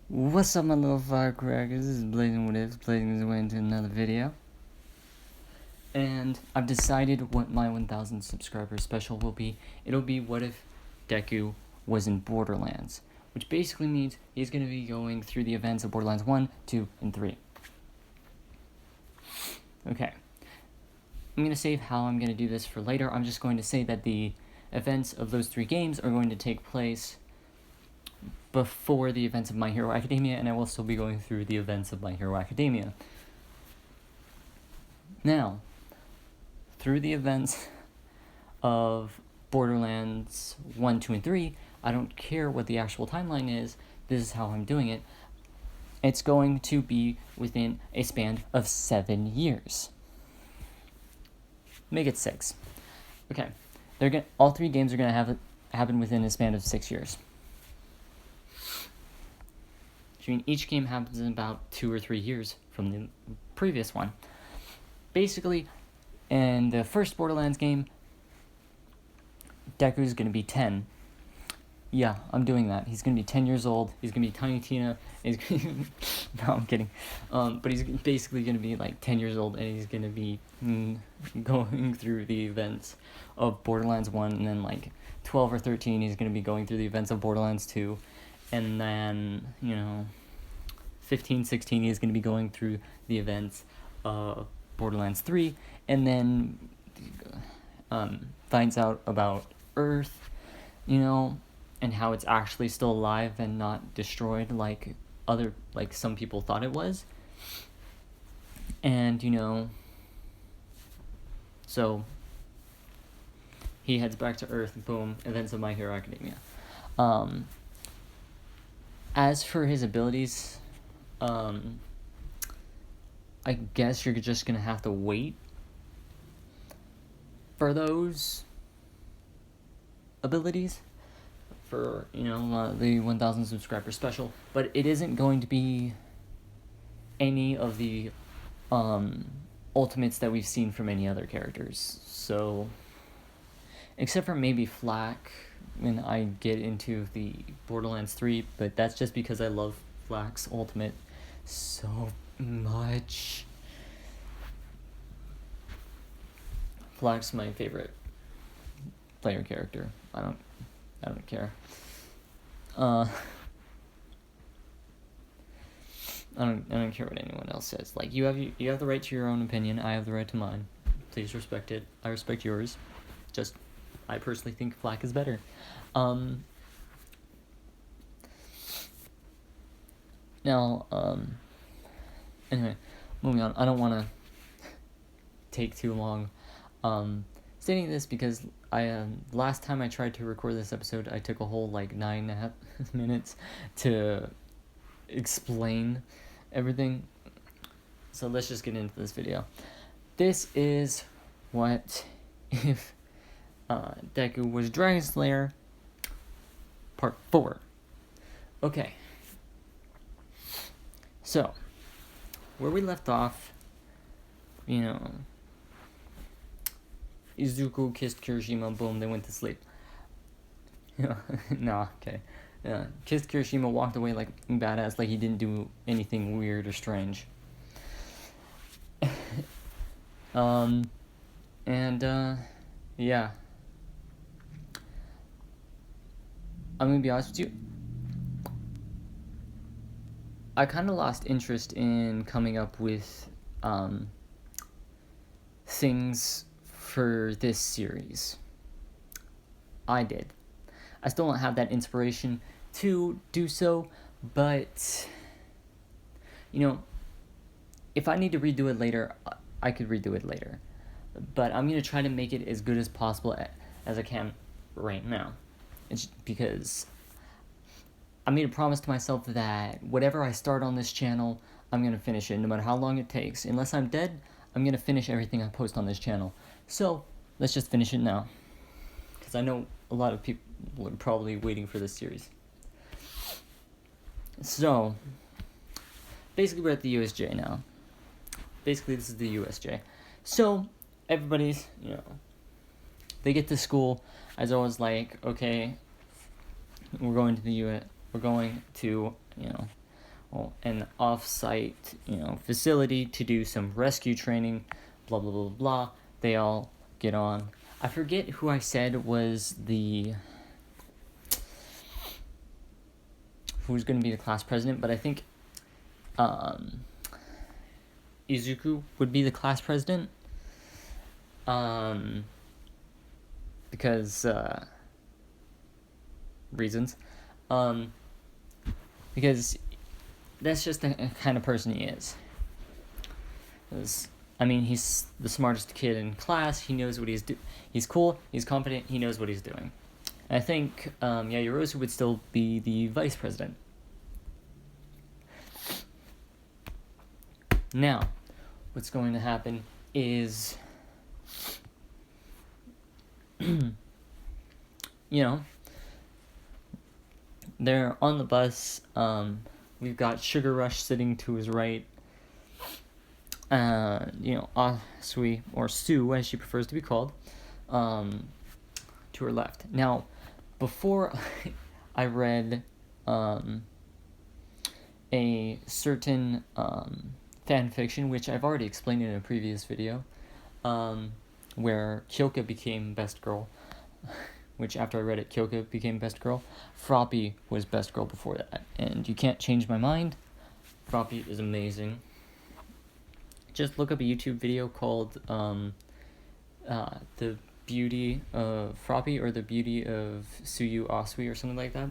What's up, my little firecrackers? This is Blazing What Ifs, blazing his way into another video. And I've decided what my 1,000 subscriber special will be. It'll be what if Deku was in Borderlands, which basically means he's going to be going through the events of Borderlands 1, 2, and 3. Okay. I'm going to save how I'm going to do this for later. I'm just going to say that the events of those 3 games are going to take place before the events of My Hero Academia, and I will still be going through the events of My Hero Academia. Now, through the events of Borderlands 1, 2, and 3, I don't care what the actual timeline is, this is how I'm doing it. It's going to be within a span of 7 years. Make it 6. Okay, all 3 games are going to happen within a span of 6 years. I mean, each game happens in about 2 or 3 years from the previous one. Basically, in the first Borderlands game, Deku's going to be 10. Yeah, I'm doing that. He's going to be 10 years old. He's going to be Tiny Tina. No, I'm kidding. But he's basically going to be like 10 years old, and he's going to be going through the events of Borderlands 1, and then like 12 or 13, he's going to be going through the events of Borderlands 2. And then, 15, 16, he's going to be going through the events of Borderlands 3. And then finds out about Earth, and how it's actually still alive and not destroyed like some people thought it was. And, so he heads back to Earth, boom, events of My Hero Academia. As for his abilities, I guess you're just gonna have to wait for those abilities for, the 1,000 subscriber special, but it isn't going to be any of the ultimates that we've seen from any other characters. So, except for maybe Flak when I get into the Borderlands 3, but that's just because I love Flak's ultimate so much. Flak's my favorite player character. I don't care. I don't care what anyone else says. Like, you have the right to your own opinion. I have the right to mine. Please respect it. I respect yours. Just, I personally think Flak is better. Now, anyway, moving on. I don't want to take too long stating this because last time I tried to record this episode, I took a whole 9.5 minutes to explain everything. So let's just get into this video. This is what if Deku was Dragon Slayer Part 4. Okay. So, where we left off, Izuku kissed Kirishima, boom, they went to sleep. Okay. Kissed Kirishima, walked away like badass, like he didn't do anything weird or strange. Yeah. I'm gonna be honest with you. I kind of lost interest in coming up with things for this series. I did. I still don't have that inspiration to do so, but if I need to redo it later, I could redo it later. But I'm going to try to make it as good as possible as I can right now. It's because I made a promise to myself that whatever I start on this channel, I'm going to finish it, no matter how long it takes. Unless I'm dead, I'm going to finish everything I post on this channel. So, let's just finish it now. Because I know a lot of people are probably waiting for this series. So, basically we're at the USJ now. Basically this is the USJ. So, everybody's, they get to school. As always, like, okay, we're going to an off-site, facility to do some rescue training, blah, blah, blah, blah. They all get on. I forget who I said was who's going to be the class president, but I think Izuku would be the class president. Because reasons. Because that's just the kind of person he is. He's the smartest kid in class. He knows what he's cool, he's confident, he knows what he's doing. And I think Yaoyorozu would still be the vice president. Now, what's going to happen is they're on the bus. We've got Sugar Rush sitting to his right. Asui, or Sue, as she prefers to be called, to her left. Now, before I read a certain fan fiction, which I've already explained in a previous video, where Kyoka became best girl, which after I read it, Kyoka became best girl. Froppy was best girl before that, and you can't change my mind. Froppy is amazing. Just look up a YouTube video called The Beauty of Froppy, or The Beauty of Tsuyu Asui, or something like that.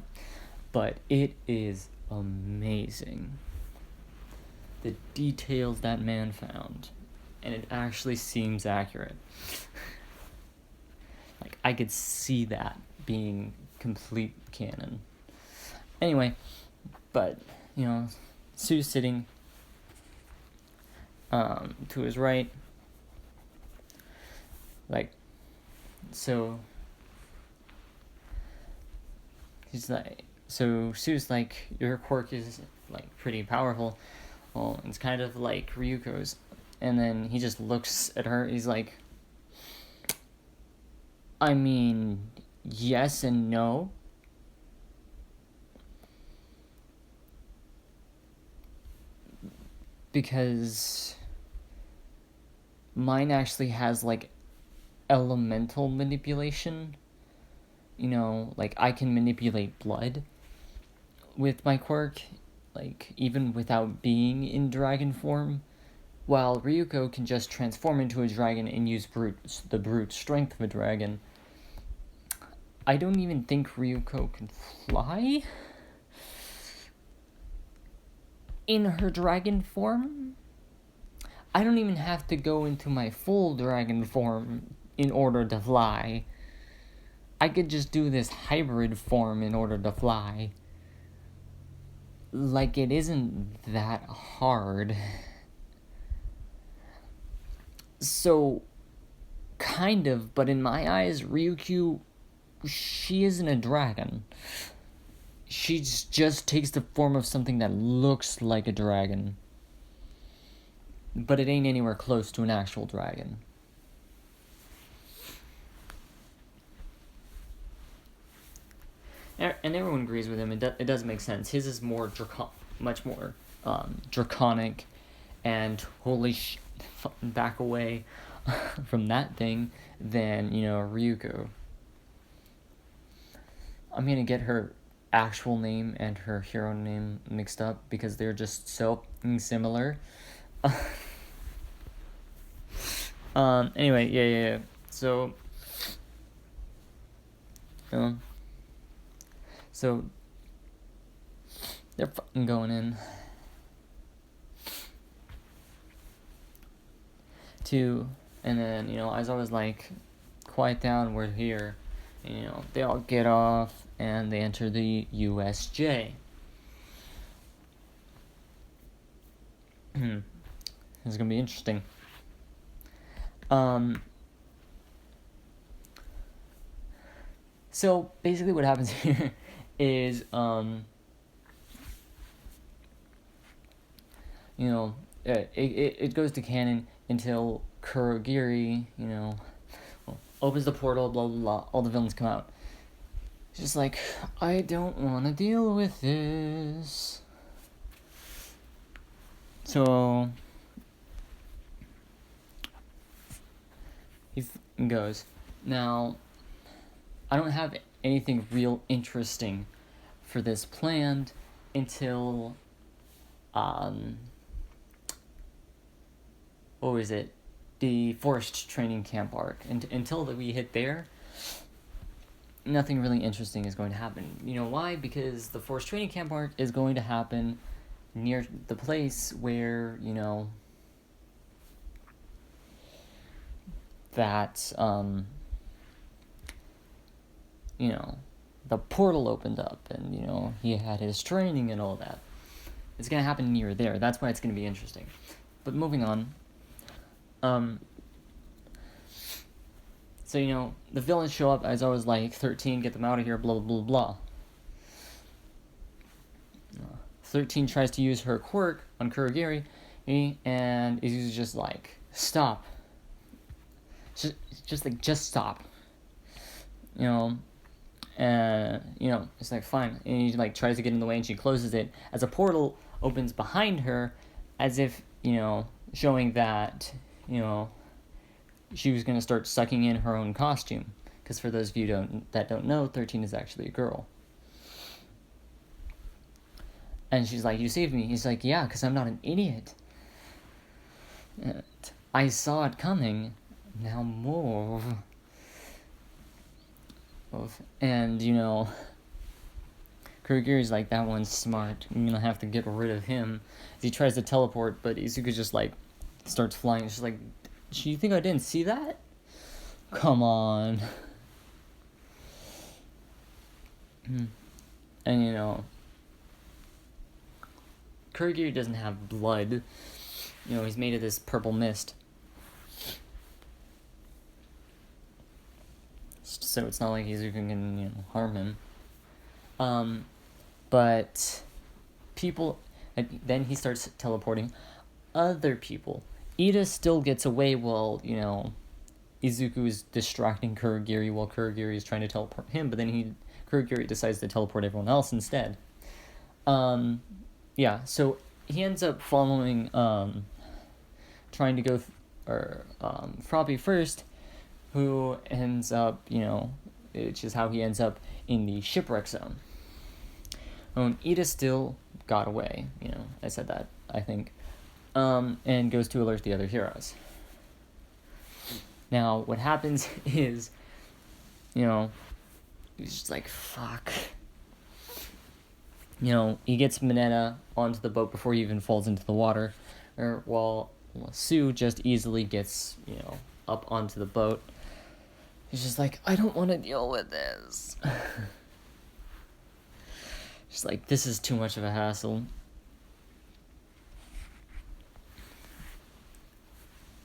But it is amazing. The details that man found, and it actually seems accurate. Like, I could see that being complete canon. Anyway, but, Sue's sitting to his right. Sue's like, your quirk is, pretty powerful. Well, it's kind of like Ryuko's. And then he just looks at her, he's like, yes and no. Because mine actually has, elemental manipulation. I can manipulate blood with my quirk, even without being in dragon form. While Ryuko can just transform into a dragon and use the brute strength of a dragon. I don't even think Ryuko can fly in her dragon form. I don't even have to go into my full dragon form in order to fly. I could just do this hybrid form in order to fly. It isn't that hard. So, kind of, but in my eyes, Ryukyu, she isn't a dragon. She just takes the form of something that looks like a dragon. But it ain't anywhere close to an actual dragon. And everyone agrees with him. It does make sense. His is much more draconic, and back away from that thing than, Ryuko. I'm gonna get her actual name and her hero name mixed up because they're just so similar. Anyway, yeah. So they're fucking going in and then, Aizawa was like, quiet down, we're here. And, they all get off and they enter the USJ. This is gonna be interesting. So basically what happens here is, it goes to canon until Kurogiri, opens the portal, blah, blah, blah, all the villains come out. It's just like, I don't want to deal with this. So he goes, now, I don't have anything real interesting for this planned until, what was it? The forest training camp arc. And until we hit there, nothing really interesting is going to happen. You know why? Because the forest training camp arc is going to happen near the place where, that, the portal opened up and, he had his training and all that. It's going to happen near there. That's why it's going to be interesting. But moving on. So, the villains show up as always like, 13, get them out of here, blah, blah, blah, blah. 13 tries to use her quirk on Kurogiri, and is just like, stop. Just stop. And, it's like, fine. And he, tries to get in the way, and she closes it as a portal opens behind her, as if, showing that, she was going to start sucking in her own costume. Because for those of you that don't know, 13 is actually a girl. And she's like, you saved me. He's like, yeah, because I'm not an idiot. I saw it coming. Now move. And, Kurogiri's like, that one's smart. I'm gonna have to get rid of him. He tries to teleport, but Izuku just, starts flying. She's like, do you think I didn't see that? Come on. And, Kurogiri doesn't have blood. He's made of this purple mist. So it's not like Izuku can, harm him. But people... Then he starts teleporting other people. Ida still gets away while, Izuku is distracting Kurogiri while Kurogiri is trying to teleport him, but then Kurogiri decides to teleport everyone else instead. Yeah, so he ends up following, trying to go, Froppy first, who ends up, which is how he ends up in the shipwreck zone. Ida still got away, I said that, I think, and goes to alert the other heroes. Now, what happens is, he's just like, fuck. He gets Mineta onto the boat before he even falls into the water, while Sue just easily gets, up onto the boat. He's just like, I don't want to deal with this. Just like, this is too much of a hassle.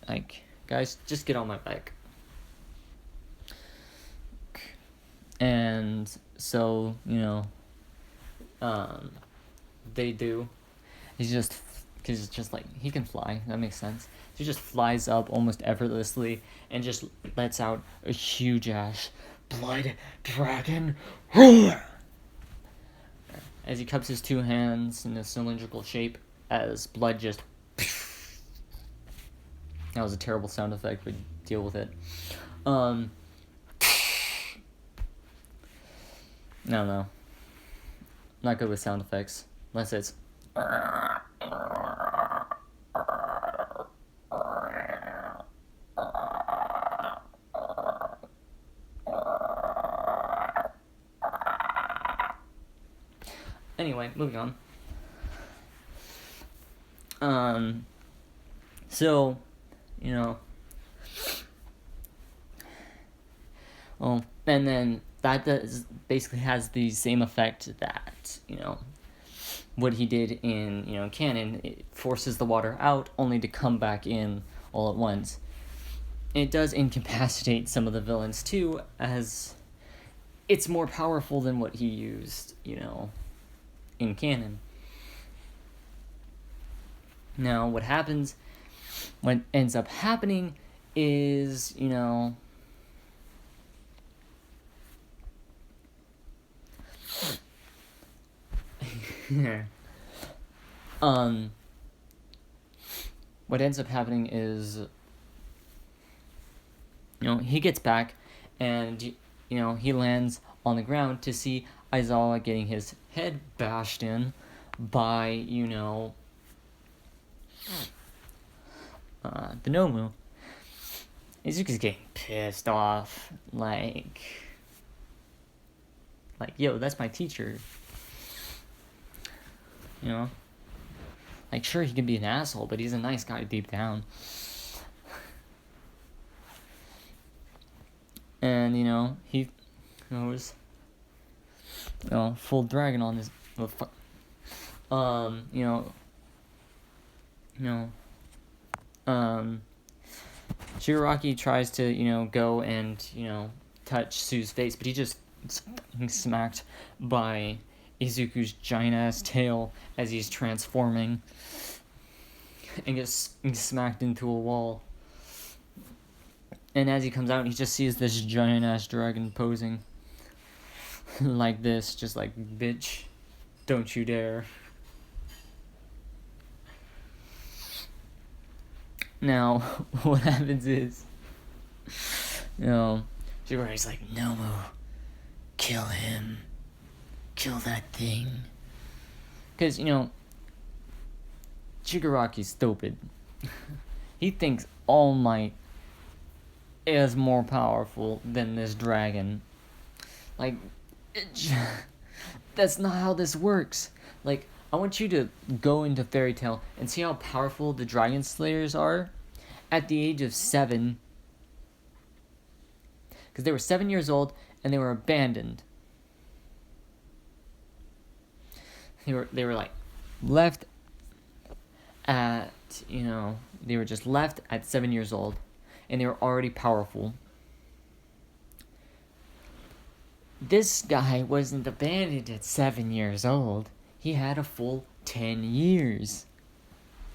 Like, guys, just get on my back. And so, they do. He's just, because it's just like, he can fly, that makes sense. He just flies up almost effortlessly and just lets out a huge ass blood dragon roar as he cups his two hands in a cylindrical shape as blood just... That was a terrible sound effect, but deal with it. No. Not good with sound effects. Unless it's... Anyway, moving on. So, well, and then that basically has the same effect that, what he did in, canon. It forces the water out only to come back in all at once. It does incapacitate some of the villains too, as it's more powerful than what he used, in canon. Now, what ends up happening is, what ends up happening is, he gets back, and, he lands on the ground to see Aizawa getting his head bashed in by, the Nomu. Izuku's getting pissed off, like, yo, that's my teacher. Like, sure, he can be an asshole, but he's a nice guy deep down. And, he goes, full dragon on this, Shigaraki tries to, go and, touch Sue's face, but he just smacked by Izuku's giant-ass tail as he's transforming and gets smacked into a wall. And as he comes out, he just sees this giant-ass dragon posing like this, just like, bitch, don't you dare. Now, what happens is, Shigaraki's like, Nomu, kill him. Kill that thing. Because, Shigaraki's stupid. He thinks All Might is more powerful than this dragon. Like, that's not how this works. Like, I want you to go into Fairy Tail and see how powerful the Dragon Slayers are at the age of 7. Because they were 7 years old and they were abandoned. They were like left at, they were just left at 7 years old, and they were already powerful. This guy wasn't abandoned at 7 years old. He had a full 10 years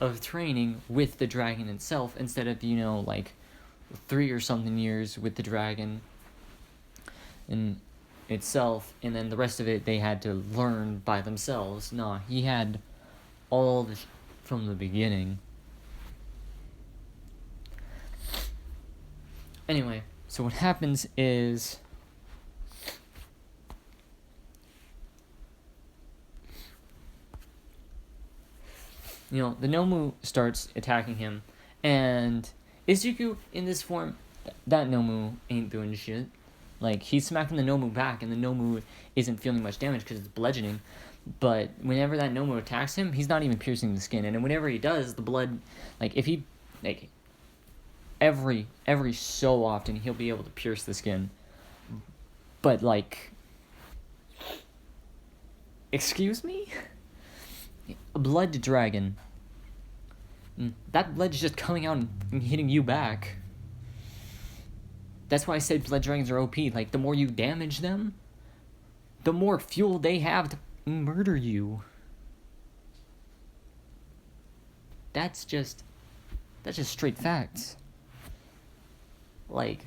of training with the dragon itself, instead of, 3 or something years with the dragon in itself, and then the rest of it they had to learn by themselves. Nah, he had all this from the beginning. Anyway, so what happens is, the Nomu starts attacking him, and Izuku in this form, that Nomu ain't doing shit. Like, he's smacking the Nomu back, and the Nomu isn't feeling much damage because it's bludgeoning. But whenever that Nomu attacks him, he's not even piercing the skin. And then whenever he does, the blood, if he, every so often, he'll be able to pierce the skin. But, excuse me? A blood dragon. That blood is just coming out and hitting you back. That's why I said blood dragons are OP. Like, the more you damage them, the more fuel they have to murder you. That's just straight facts. Like,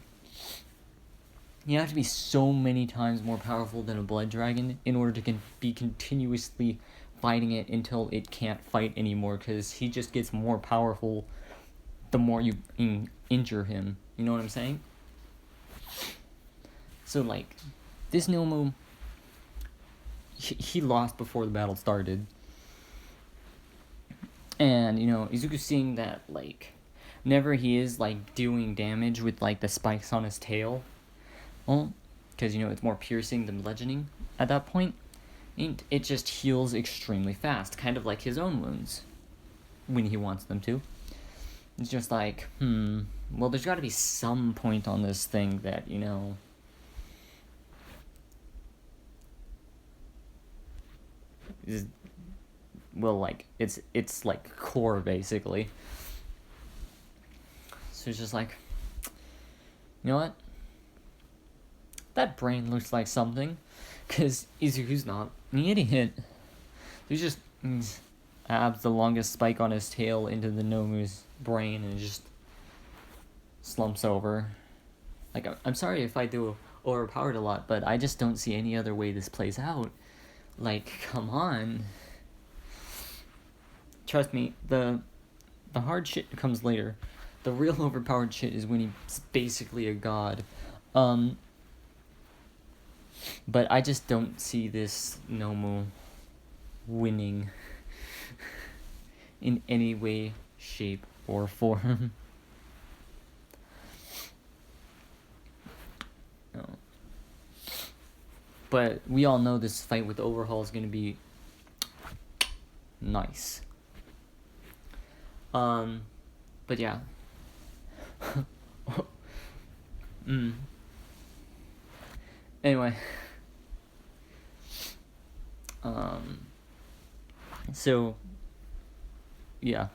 you have to be so many times more powerful than a blood dragon in order to be continuously fighting it until it can't fight anymore, because he just gets more powerful the more you injure him. You know what I'm saying? So, this Nomu, he lost before the battle started. And, Izuku's seeing that, whenever he is, doing damage with, the spikes on his tail, well, because, it's more piercing than bludgeoning at that point, and it just heals extremely fast, kind of like his own wounds, when he wants them to. It's just well, there's got to be some point on this thing that, it's core, basically. So it's just you know what? That brain looks like something, because Izuku's not an idiot. He just abs the longest spike on his tail into the Nomu's brain and just slumps over. I'm sorry if I do overpowered a lot, but I just don't see any other way this plays out. Come on. Trust me, the The hard shit comes later. The real overpowered shit is when he's basically a god. But I just don't see this Nomu winning in any way, shape, or form. No. But we all know this fight with Overhaul is gonna be nice. But yeah. Anyway. So, yeah.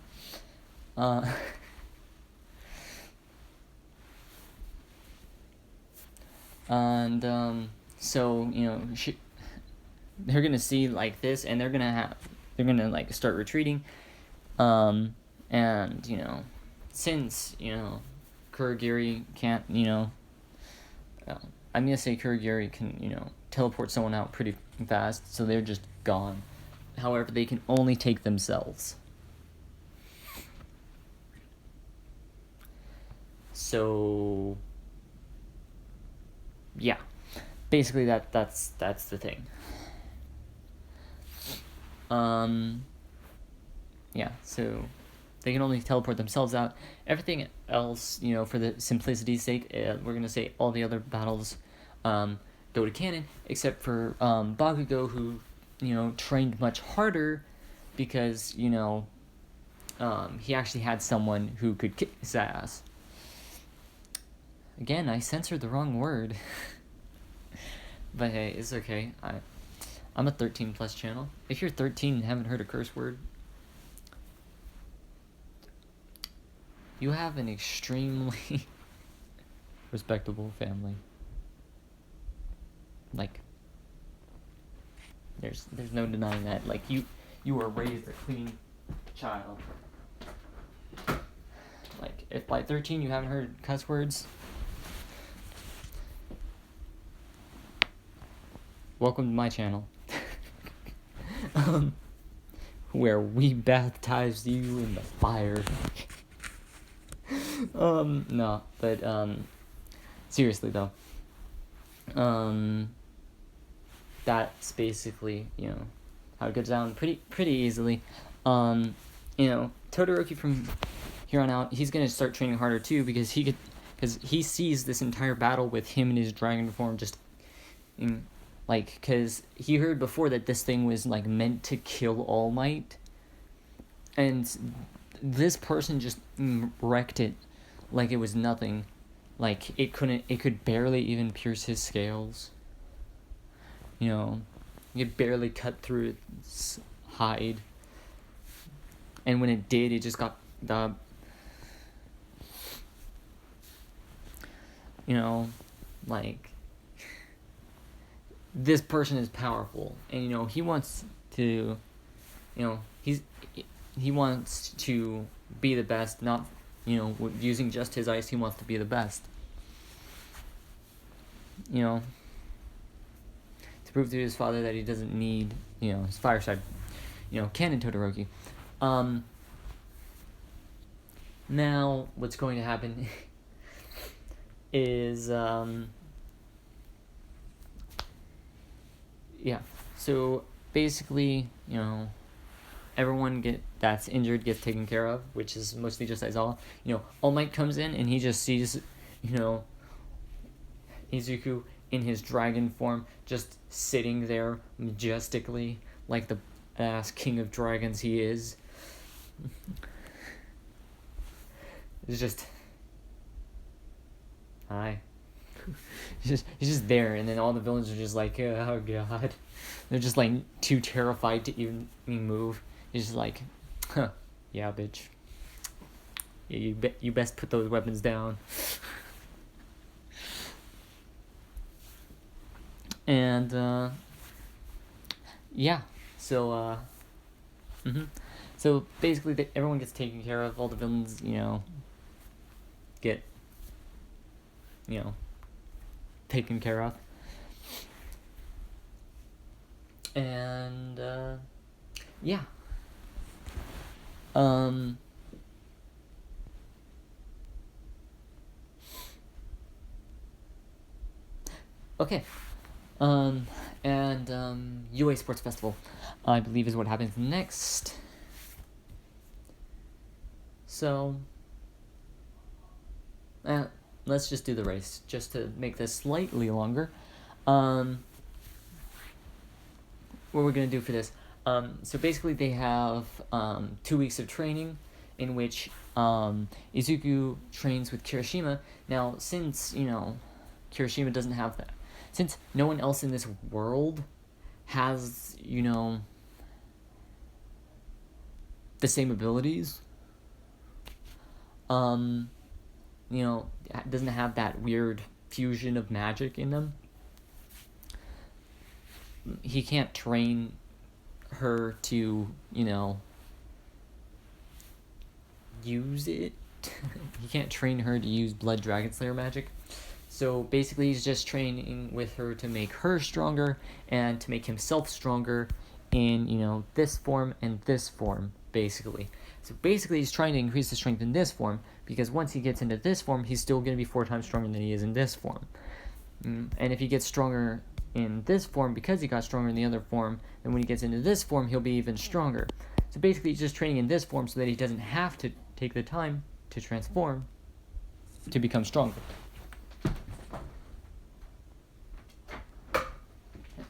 And, so, you know, they're gonna see, like, this, and they're gonna, like, start retreating, and, you know, since, you know, Kurogiri can't, you know, I'm gonna say Kurogiri can, you know, teleport someone out pretty fast, so they're just gone. However, they can only take themselves. So, yeah, basically that's the thing. Yeah, so they can only teleport themselves out. Everything else, you know, for the simplicity's sake, we're gonna say all the other battles go to canon, except for Bakugo, who, you know, trained much harder because, you know, he actually had someone who could kick his ass. Again, I censored the wrong word. But hey, it's okay. I'm a 13 plus channel. If you're 13 and haven't heard a curse word, you have an extremely respectable family. Like, there's no denying that. Like, you were raised a clean child. Like, if by 13 you haven't heard cuss words, welcome to my channel. Where we baptized you in the fire. No, but, seriously though, that's basically, you know, how it goes down pretty easily. You know, Todoroki from here on out, he's gonna start training harder too, because he sees this entire battle with him in his dragon form just, like, because he heard before that this thing was, like, meant to kill All Might, and this person just wrecked it like it was nothing. Like, it could barely even pierce his scales. You know, it barely cut through its hide. And when it did, it just got the, you know, like, this person is powerful, and, you know, he wants to, you know, he wants to be the best, not, you know, using just his ice, he wants to be the best. You know, to prove to his father that he doesn't need, you know, his fireside, you know, canon Todoroki. Now, what's going to happen is, yeah, so basically, you know, everyone that's injured gets taken care of, which is mostly just Aizawa. You know, All Might comes in and he just sees, you know, Izuku in his dragon form just sitting there majestically like the ass king of dragons he is. It's just, hi. He's just there, and then all the villains are just like, oh god. They're just like too terrified to even move. He's just like, huh, yeah, bitch. Yeah, you best put those weapons down. And yeah, so so basically everyone gets taken care of. All the villains, you know, get, you know, taken care of. And yeah. Okay. UA Sports Festival, I believe, is what happens next. So, let's just do the race, just to make this slightly longer. What we're going to do for this. So basically they have 2 weeks of training in which Izuku trains with Kirishima. Now, since, Kirishima doesn't have that, since no one else in this world has, the same abilities, doesn't have that weird fusion of magic in them, he can't train her to, use it. He can't train her to use Blood Dragon Slayer magic. So basically he's just training with her to make her stronger and to make himself stronger in, this form and this form, basically. So basically he's trying to increase the strength in this form, because once he gets into this form, he's still going to be 4 times stronger than he is in this form. And if he gets stronger in this form because he got stronger in the other form, then when he gets into this form, he'll be even stronger. So basically he's just training in this form so that he doesn't have to take the time to transform to become stronger.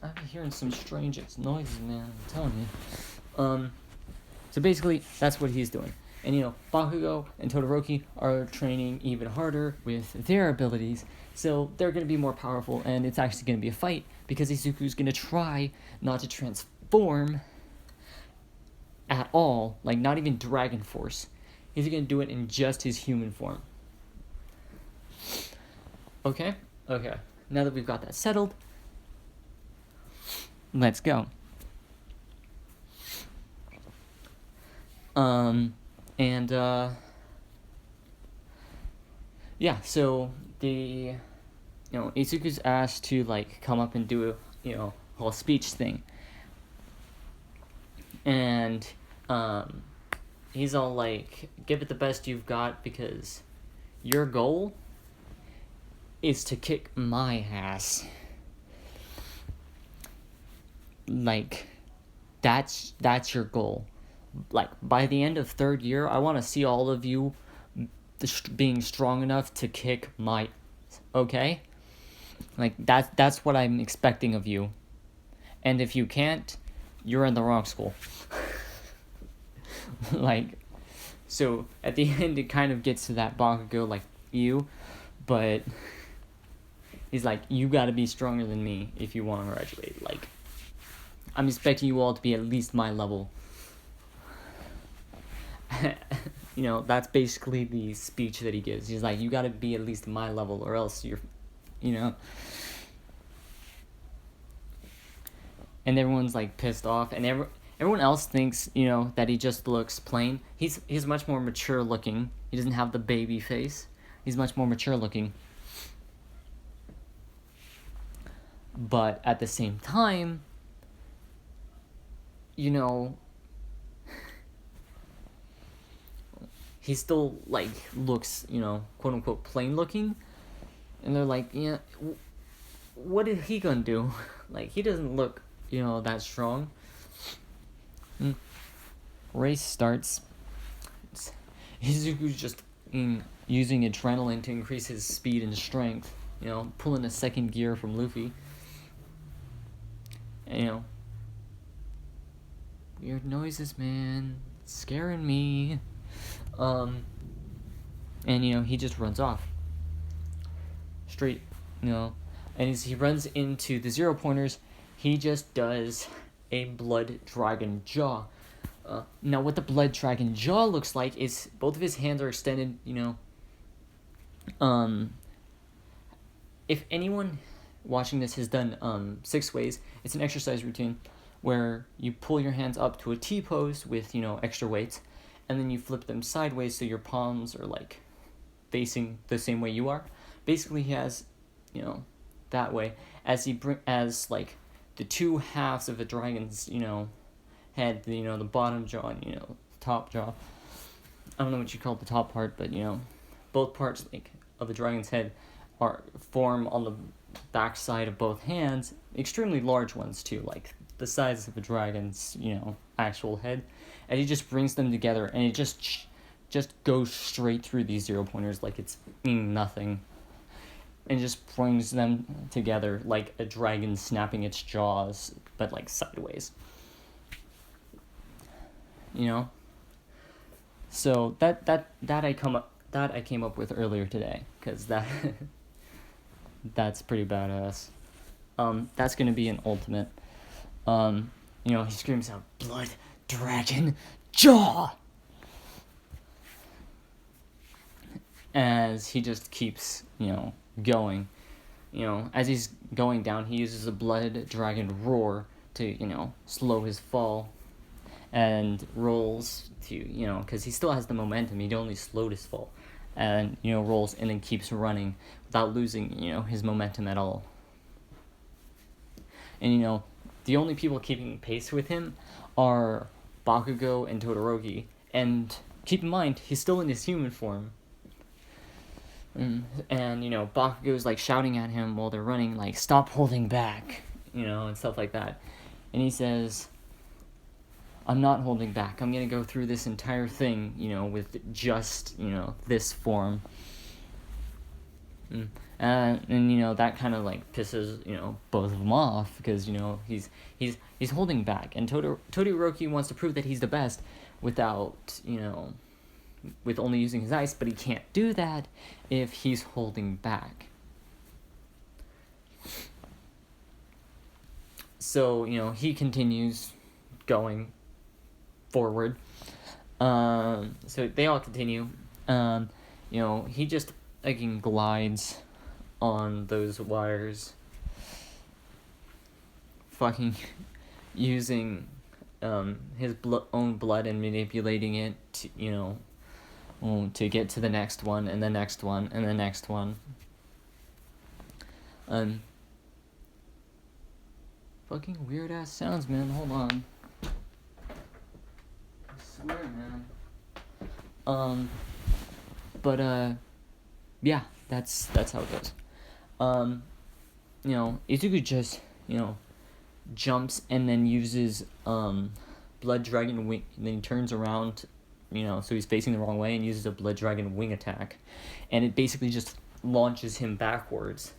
I've been hearing some strange noises, man, I'm telling you. So basically, that's what he's doing. And, Bakugo and Todoroki are training even harder with their abilities, so they're going to be more powerful, and it's actually going to be a fight, because Izuku's going to try not to transform at all, like not even Dragon Force. He's going to do it in just his human form. Okay? Okay. Now that we've got that settled, let's go. So Izuku's asked to, come up and do a whole speech thing. And, he's all like, give it the best you've got, because your goal is to kick my ass. That's your goal. By the end of 3rd year, I want to see all of you being strong enough to kick my... Okay? That's what I'm expecting of you. And if you can't, you're in the wrong school. So at the end, it kind of gets to that Bakugo, you, but he's like, you gotta be stronger than me if you want to graduate. I'm expecting you all to be at least my level. That's basically the speech that he gives. He's like, you gotta be at least my level, or else you're, And everyone's, pissed off, and everyone else thinks, that he just looks plain. He's much more mature looking. He doesn't have the baby face. He's much more mature looking. But at the same time, he still, looks, quote-unquote plain looking. And they're like, yeah, what is he gonna do? He doesn't look, that strong. Race starts. Izuku's just using adrenaline to increase his speed and strength. Pulling a second gear from Luffy. And, weird noises, man. It's scaring me. And he just runs off. Straight, And as he runs into the 0 pointers, he just does a Blood Dragon Jaw. Now, what the Blood Dragon Jaw looks like is both of his hands are extended, If anyone watching this has done 6 ways, it's an exercise routine where you pull your hands up to a T pose with, extra weights, and then you flip them sideways so your palms are, facing the same way you are. Basically, he has, that way, as the 2 halves of a dragon's, head, the bottom jaw and, the top jaw. I don't know what you call the top part, but, both parts, of the dragon's head form on the backside of both hands, extremely large ones too, like the size of a dragon's, actual head, and he just brings them together, and it just goes straight through these 0-pointers like it's meaning nothing, and just brings them together like a dragon snapping its jaws, but like sideways. So that I came up with earlier today, because that's pretty badass. That's gonna be an ultimate. He screams out, "Blood Dragon Jaw!" As he just keeps, going. As he's going down, he uses a Blood Dragon Roar to, slow his fall. And rolls to, because he still has the momentum, he'd only slowed his fall. And, rolls and then keeps running without losing, his momentum at all. And, the only people keeping pace with him are Bakugo and Todoroki. And keep in mind, he's still in his human form. And, Bakugo's, like, shouting at him while they're running, like, "Stop holding back," and stuff like that. And he says, "I'm not holding back. I'm going to go through this entire thing, with just, this form." And that kind of, like, pisses, both of them off, because, he's holding back. And Todoroki wants to prove that he's the best without, with only using his ice, but he can't do that if he's holding back. So, he continues going forward. So they all continue. He just glides on those wires, fucking using his own blood and manipulating it to, to get to the next one and the next one and the next one. Fucking weird ass sounds, man. Hold on. I swear, man. Yeah, that's how it goes. Izuku just, jumps and then uses, Blood Dragon Wing, and then he turns around, so he's facing the wrong way, and uses a Blood Dragon Wing attack. And it basically just launches him backwards,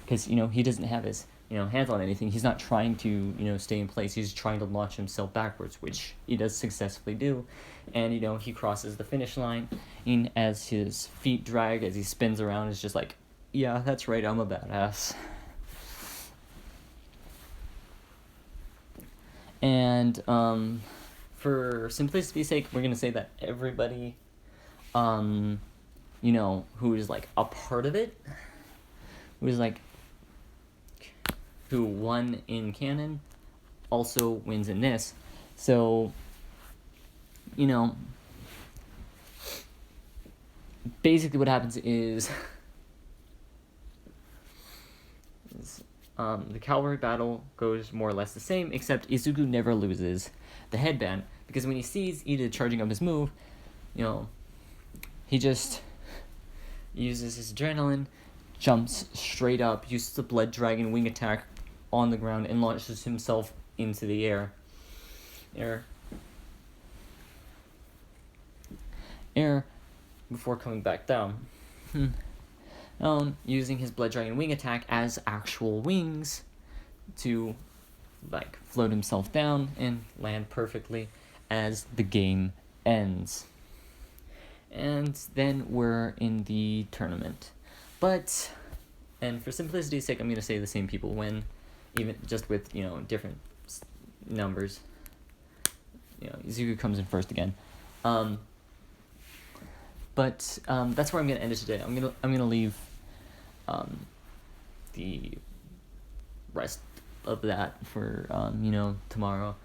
because, he doesn't have his, hands on anything. He's not trying to, stay in place. He's trying to launch himself backwards, which he does successfully do. And, he crosses the finish line, and as his feet drag, as he spins around, it's just like, yeah, that's right, I'm a badass. And, for simplicity's sake, we're gonna say that everybody, who is, like, a part of it, who won in canon, also wins in this. So, basically what happens is, the cavalry battle goes more or less the same, except Izuku never loses the headband, because when he sees Ida charging up his move, he just uses his adrenaline, jumps straight up, uses the Blood Dragon Wing attack on the ground, and launches himself into the air before coming back down. Using his Blood Dragon Wing attack as actual wings to, like, float himself down and land perfectly as the game ends. And then we're in the tournament. And for simplicity's sake, I'm going to say the same people win, even just with, different numbers. Izuku comes in first again. But that's where I'm gonna end it today. I'm gonna leave the rest of that for tomorrow.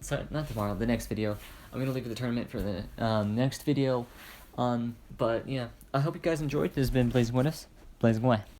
Sorry, not tomorrow. The next video. I'm gonna leave the tournament for the next video. But yeah, I hope you guys enjoyed. This has been Blazing Witness. Blazing away.